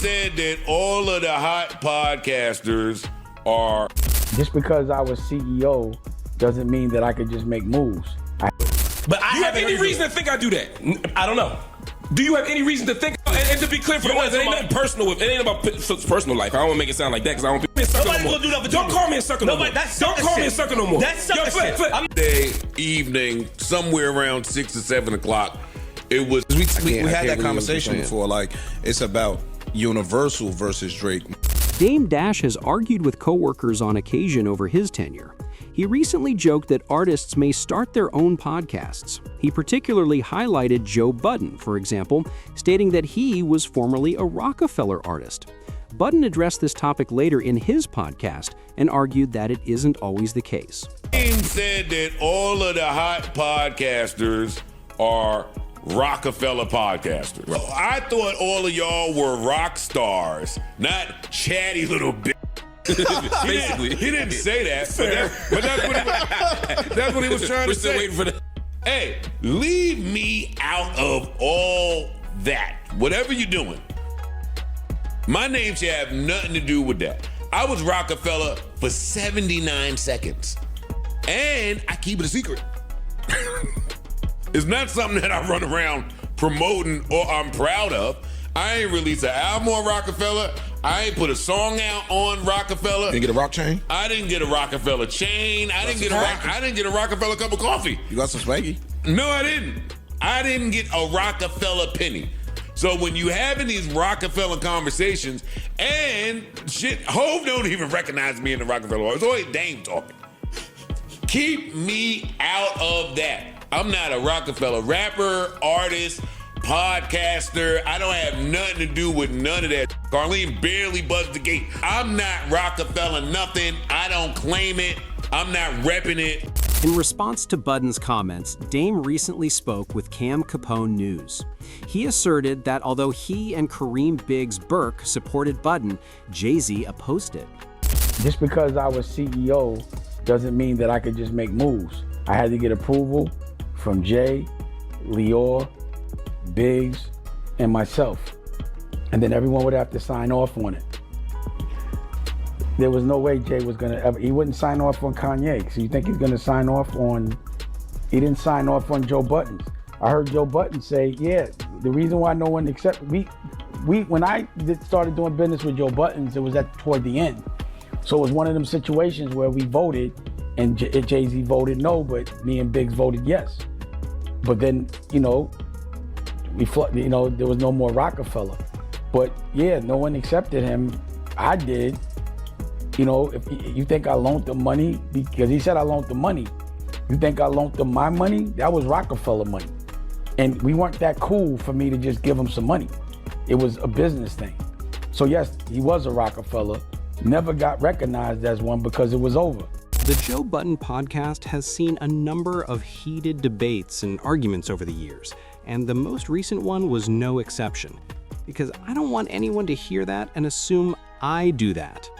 said that all of the hot podcasters are... Just because I was CEO doesn't mean that I could just make moves. But do you have any reason to think I do that? I don't know. Do you have any reason to think? And to be clear for the ones, it ain't nothing personal with. It ain't about personal life. I don't want to make it sound like that because I don't. Nobody's gonna do that for Don't call me a sucker no more. Don't call me a sucker no more. That's Flip. Day evening, somewhere around 6 or 7 o'clock. It was. We had that conversation before. Like, it's about Universal versus Drake. Dame Dash has argued with coworkers on occasion over his tenure. He recently joked that artists may start their own podcasts. He particularly highlighted Joe Budden, for example, stating that he was formerly a Rockefeller artist. Budden addressed this topic later in his podcast and argued that it isn't always the case. Dame said that all of the hot podcasters are Rockefeller podcasters. Bro, I thought all of y'all were rock stars, not chatty little bitches. Basically, he didn't say that, but that's what he was trying to say. Waiting for the... Hey, leave me out of all that. Whatever you're doing, my name should have nothing to do with that. I was Rockefeller for 79 seconds, and I keep it a secret. It's not something that I run around promoting or I'm proud of. I ain't released an album on Rockefeller. I ain't put a song out on Rockefeller. You didn't get a rock chain? I didn't get a Rockefeller chain. I didn't get a Rockefeller cup of coffee. You got some swaggy? No, I didn't. I didn't get a Rockefeller penny. So when you having these Rockefeller conversations and shit, Hov don't even recognize me in the Rockefeller. It's always Dame talking. Keep me out of that. I'm not a Rockefeller rapper, artist, podcaster. I don't have nothing to do with none of that. Carlene barely buzzed the gate. I'm not Rockefeller nothing. I don't claim it. I'm not repping it. In response to Budden's comments, Dame recently spoke with Cam Capone News. He asserted that although he and Kareem Biggs Burke supported Budden, Jay-Z opposed it. Just because I was CEO doesn't mean that I could just make moves. I had to get approval from Jay, Lior, Biggs, and myself. And then everyone would have to sign off on it. There was no way Jay was gonna ever, he wouldn't sign off on Kanye. So you think he's gonna sign off on, he didn't sign off on Joe Budden. I heard Joe Budden say, yeah, the reason why no one when I started doing business with Joe Budden, it was toward the end. So it was one of them situations where we voted and Jay-Z voted no, but me and Biggs voted yes. But then, there was no more Rockefeller. But yeah, no one accepted him. I did. If you think I loaned them money, because he said I loaned the money. You think I loaned them my money? That was Rockefeller money. And we weren't that cool for me to just give him some money. It was a business thing. So yes, he was a Rockefeller, never got recognized as one because it was over. The Joe Budden podcast has seen a number of heated debates and arguments over the years, and the most recent one was no exception. Because I don't want anyone to hear that and assume I do that.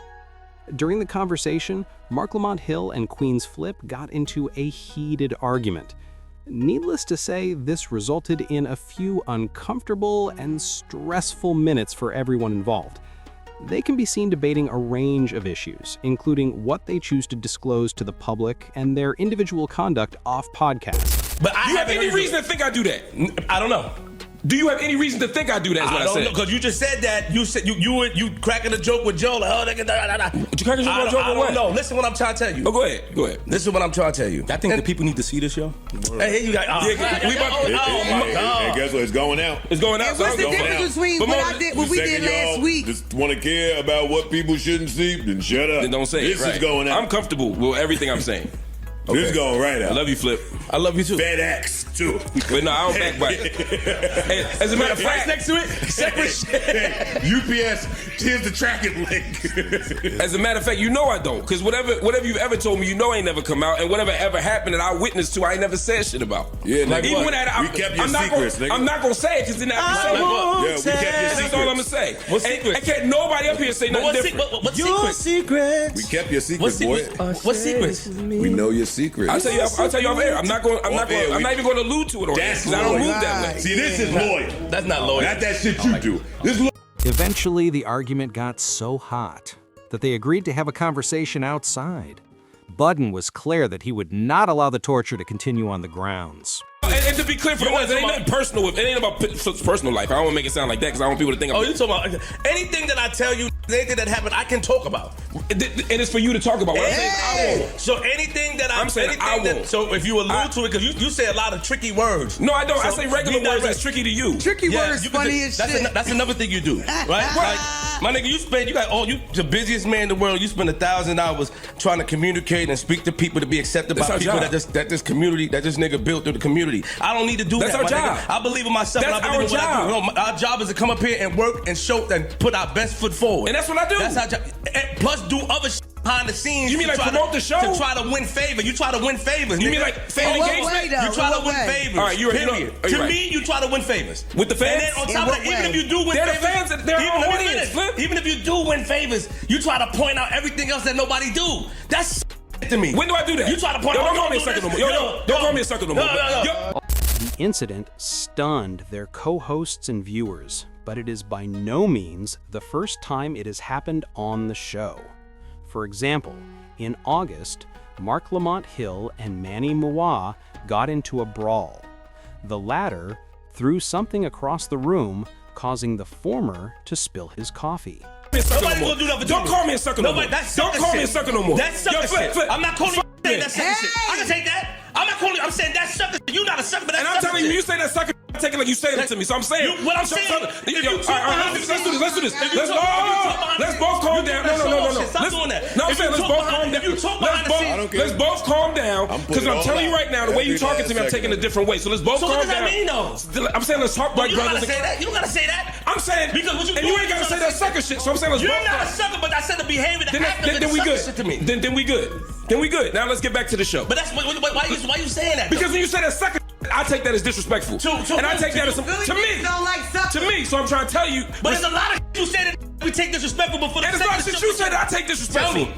During the conversation, Mark Lamont Hill and Queen's Flip got into a heated argument. Needless to say, this resulted in a few uncomfortable and stressful minutes for everyone involved. They can be seen debating a range of issues, including what they choose to disclose to the public and their individual conduct off podcast. But do you have any reason to think I do that? I don't know. Do you have any reason to think I do that? Is what I said. Because you just said that. You said you cracking a joke with Joe. Like, But you cracking a joke with what? No, listen what I'm trying to tell you. Oh, go ahead. This is what I'm trying to tell you. I think the people need to see this show. Hey, you got. Hey, guess what? It's going out. It's going out. What's the difference between what we did last week? Just want to care about what people shouldn't see, then shut up. Then don't say it. This is going out. I'm comfortable with everything I'm saying. Okay. This is going right out. I love you, Flip. I love you too. FedEx too. But no, I don't backbite. Hey, as a matter of fact, next to it, separate shit. UPS, here's the tracking link. As a matter of fact, I don't. Because whatever you've ever told me, ain't never come out. And whatever ever happened that I witnessed to, I ain't never said shit about. Yeah, like even when we kept your secrets, nigga. I'm not going to say it because then I'll be we kept your secrets. That's all I'm going to say. What secrets? And can't nobody up here say nothing different. What secrets? We kept your secrets, boy. What secrets? We know your secrets. I'll tell you off air. I'm not even going to allude to it on air because I don't move that way. See, this is loyal. That's not loyal. Not that shit you do. This Eventually, the argument got so hot that they agreed to have a conversation outside. Budden was clear that he would not allow the torture to continue on the grounds. And to be clear for the ones, it ain't nothing personal. It ain't about personal life. I don't want to make it sound like that because I want people to think. Oh, you talking about anything that I tell you, anything that happened, I can talk about. And it's for you to talk about. What I'm saying, I won't. So anything that I'm saying, I won't. So if you allude to it, because you say a lot of tricky words. No, I don't. So I say regular words that's tricky to you. Tricky words, funny as shit. That's another thing you do, right? Like, my nigga, you the busiest man in the world. You spend 1,000 hours trying to communicate and speak to people to be accepted by people that this community, that this nigga built through the community. I don't need to do That's that. Our job. Nigga. I believe in myself. That's and I believe in our what job. I do. Our job is to come up here and work and show and put our best foot forward. And that's what I do. That's our job. And plus, do other shit behind the scenes. You mean like promote the show? To try to win favor. You try to win favors. You nigga. mean like fan engagement? You try to win favors. All right, you're period. Are you to right? me, you try to win favors With the fans? And then on top of that, even if you do win they're favors, the fans. They're our audience. Flip. even if you do win favors, you try to point out everything else that nobody do. That's to me. When do I do that? You try to point out. Don't call me a sucker no more. Don't call me a sucker no more. The incident stunned their co-hosts and viewers, but it is by no means the first time it has happened on the show. For example, in August, Mark Lamont Hill and Manny Moua got into a brawl. The latter threw something across the room, causing the former to spill his coffee. Don't call me a sucker no more. Don't call me a sucker no more. That's sucker shit. I'm not calling you that sucker shit. I can take that. I'm not calling you. I'm saying that's sucker shit. You're not a sucker, but that's sucker shit. And I'm telling you, you say that sucker, I take it like you saying it to me. So I'm saying. What I'm saying. Let's do this. Let's both calm down. No. Stop doing that. No, I'm saying let's both calm down. Let's both calm down. Because I'm telling you right now, the way you're talking to me, I'm taking a different way. So let's both calm down. So what does that mean, though? I'm saying let's talk like brothers. You don't gotta say that. I'm saying because what you and you ain't gotta say that sucker shit. So I'm saying let's both. You're not a sucker, but I said the behavior that happened. Then we good. Shit to me. Then we good. Then we good. Now let's get back to the show. But that's why you saying that? Because when you say that sucker, I take that as disrespectful. And I take that as to me. To me. So I'm trying to tell you. But there's a lot of you say that we take disrespectful before. And there's a lot of shit you say that I take disrespectful.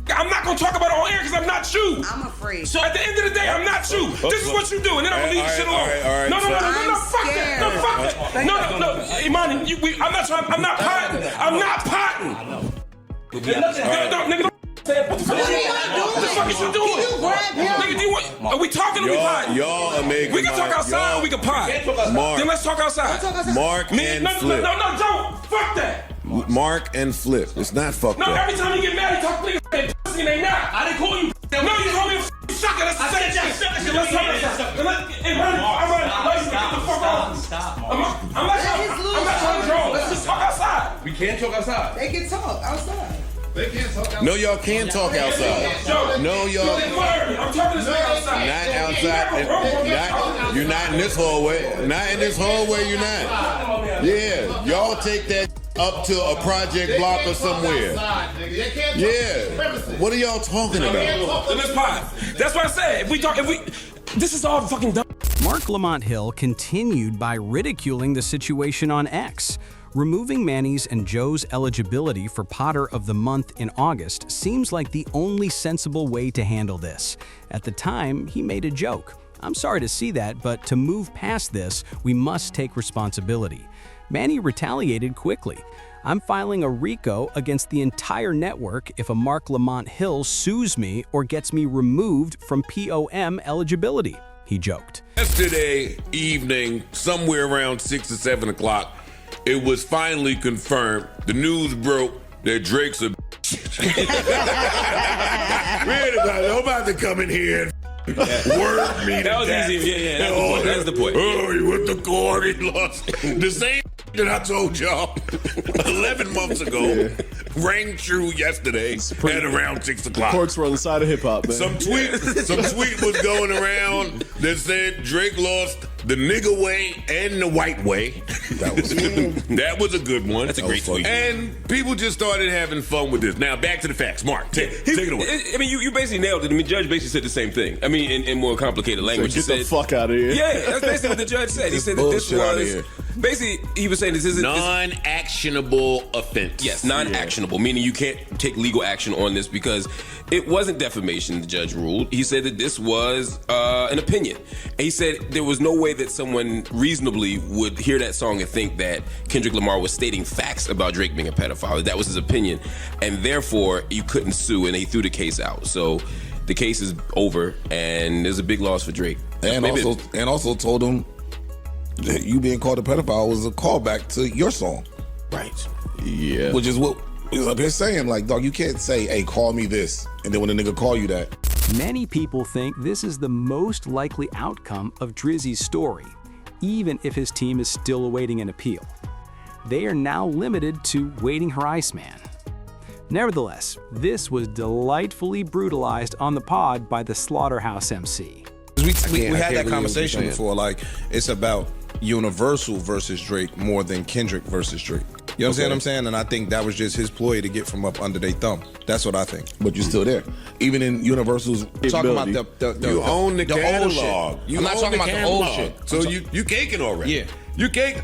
I'm not gonna talk about it on air because I'm not you. I'm afraid. So at the end of the day, I'm not you. This is what you do, and then I'm gonna leave the shit alone. No, fuck that. No, Imani, I'm not trying. I'm not potting. Nigga, don't say it. What the fuck is you doing? Can you grab him? Nigga, do you want? Are we talking or we potting? Y'all are making. We can talk outside or we can pot. Mark. Then let's talk outside. Mark and Flip. No, don't. Fuck that. Mark and Flip. It's not fucked No, up. every time you get mad, you talk niggas and pussy and they not. I didn't call you. No, you called me a sucker. That's the same shit. Let's talk about I'm not trying to draw. Let's just talk outside. We can't talk outside. They can talk outside. No, y'all can talk outside. No, y'all. I'm talking to outside. Not outside. You're not in this hallway. Not in this hallway. You're not. Yeah, y'all take that up to a project block or somewhere. Yeah. What are y'all talking about? In this pot. That's what I said. This is all fucking dumb. Mark Lamont Hill continued by ridiculing the situation on X. Removing Manny's and Joe's eligibility for Potter of the Month in August seems like the only sensible way to handle this. At the time, he made a joke. I'm sorry to see that, but to move past this, we must take responsibility. Manny retaliated quickly. I'm filing a RICO against the entire network if a Mark Lamont Hill sues me or gets me removed from POM eligibility, he joked. Yesterday evening, somewhere around 6 or 7 o'clock, it was finally confirmed. The news broke that Drake's a I'm about to come in here and word me. That was easy. Yeah. That's the point. Oh, he went to court. He lost. The same that I told y'all 11 months ago rang true yesterday at around 6 o'clock. Corks were on the side of hip hop, man. Some tweet was going around that said Drake lost the nigga way and the white way. That was a good one. That's a great tweet. And people just started having fun with this. Now back to the facts. Mark, take it away. I mean, you basically nailed it. I mean, Judge basically said the same thing. I mean, in more complicated language. Get the fuck out of here. Yeah, that's basically what the judge said. He said that this was Basically, he was saying this isn't non-actionable offense. Yes, non-actionable, meaning you can't take legal action on this because it wasn't defamation, the judge ruled. He said that this was an opinion. And he said there was no way that someone reasonably would hear that song and think that Kendrick Lamar was stating facts about Drake being a pedophile. That was his opinion. And therefore, you couldn't sue, and they threw the case out. So the case is over, and there's a big loss for Drake. And also told him that you being called a pedophile was a callback to your song. Right. Yeah. Which is what he's up here saying. Like, dog, you can't say, hey, call me this, and then when a nigga call you that. Many people think this is the most likely outcome of Drizzy's story, even if his team is still awaiting an appeal. They are now limited to waiting her Iceman. Nevertheless, this was delightfully brutalized on the pod by the Slaughterhouse MC. We had that conversation before. Like, it's about Universal versus Drake more than Kendrick versus Drake. You understand what I'm saying? And I think that was just his ploy to get from up under their thumb. That's what I think. But you're still there. Even in Universal's talking about you own the catalog. I'm not talking about the old shit. So you caking already. Yeah. You cake.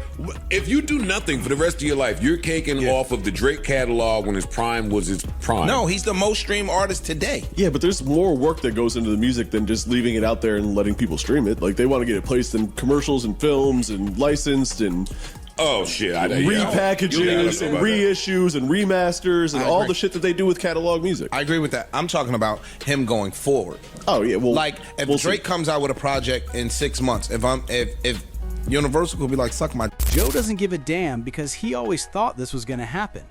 If you do nothing for the rest of your life, you're caking off of the Drake catalog when his prime was his prime. No, he's the most streamed artist today. Yeah, but there's more work that goes into the music than just leaving it out there and letting people stream it. Like, they want to get it placed in commercials and films and licensed and repackages and reissues and remasters and all the shit that they do with catalog music. I agree with that. I'm talking about him going forward. Oh yeah, well, like if Drake comes out with a project in 6 months, if Universal could be like, suck my. Joe doesn't give a damn because he always thought this was going to happen.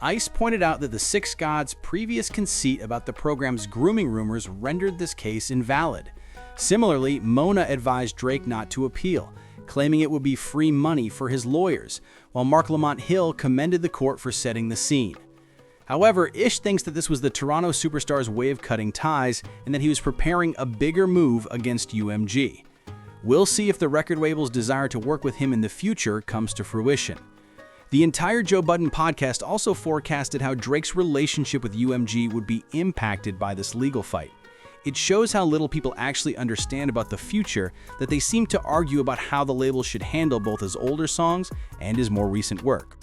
Ice pointed out that the Six Gods' previous conceit about the program's grooming rumors rendered this case invalid. Similarly, Mona advised Drake not to appeal, claiming it would be free money for his lawyers, while Mark Lamont Hill commended the court for setting the scene. However, Ish thinks that this was the Toronto superstar's way of cutting ties and that he was preparing a bigger move against UMG. We'll see if the record label's desire to work with him in the future comes to fruition. The entire Joe Budden podcast also forecasted how Drake's relationship with UMG would be impacted by this legal fight. It shows how little people actually understand about the future that they seem to argue about how the label should handle both his older songs and his more recent work.